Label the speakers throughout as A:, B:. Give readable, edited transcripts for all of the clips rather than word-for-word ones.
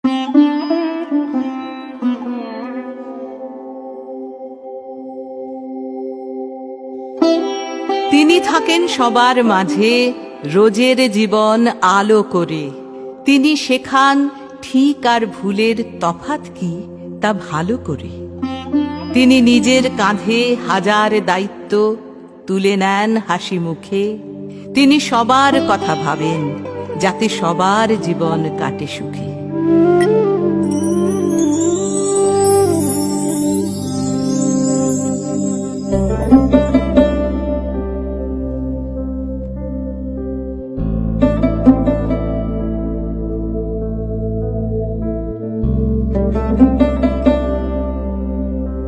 A: তিনি থাকেন সবার মাঝে, রোজের জীবন আলো করে। তিনি শেখান ঠিক আর ভুলের তফাৎ কি তা ভালো করে। তিনি নিজের কাঁধে হাজার দায়িত্ব তুলে নেন হাসি মুখে। তিনি সবার কথা ভাবেন, যাতে সবার জীবন কাটে সুখে।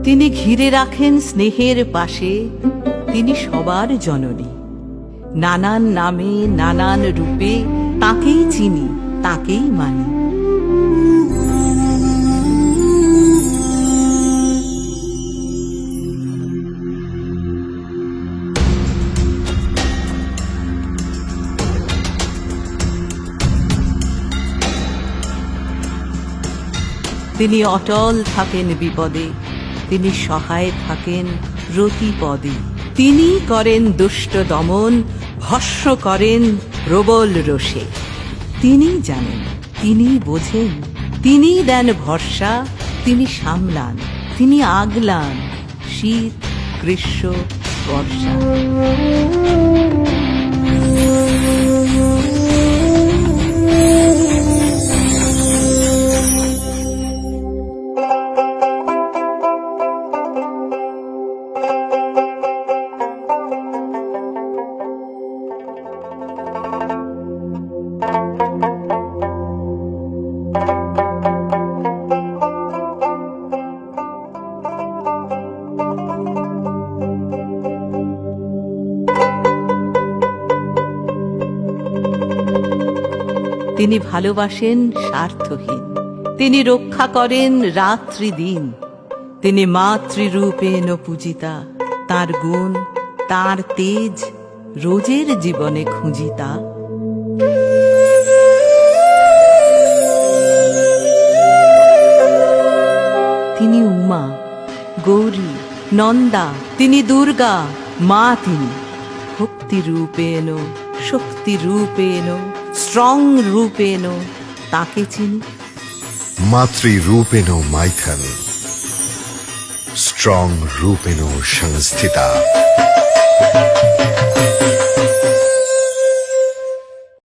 A: তিনি ঘিরে রাখেন স্নেহের পাশে, তিনি সবার জননী। নানান নামে নানান রূপে তাকেই চিনি, তাকেই মানি। তিনি অটল থাকেন বিপদে, তিনি সহায় থাকেন প্রতিপদে। তিনি করেন দুষ্ট দমন, ভস্ম করেন প্রবল রোষে। তিনি জানেন, তিনি বোঝেন, তিনি দেন ভরসা, তিনি সামলান, তিনি আগলান শীত গ্রীষ্ম বর্ষা। তিনি ভালোবাসেন স্বার্থহীন, তিনি রক্ষা করেন রাত্রি দিন। তিনি মাতৃরূপেণ পূজিতা, তার গুণ তার তেজ রোজের জীবনে খুঁজিতা। তিনি উমা, গৌরী, নন্দা, তিনি দুর্গা মা। তিনি ভক্তি রূপেণ শক্তি রূপেণ স্ট্রং রূপেণ তাকে চিনি।
B: মাতৃরূপেণ মাইথন, স্ট্রং রূপেণ সংস্থিতা।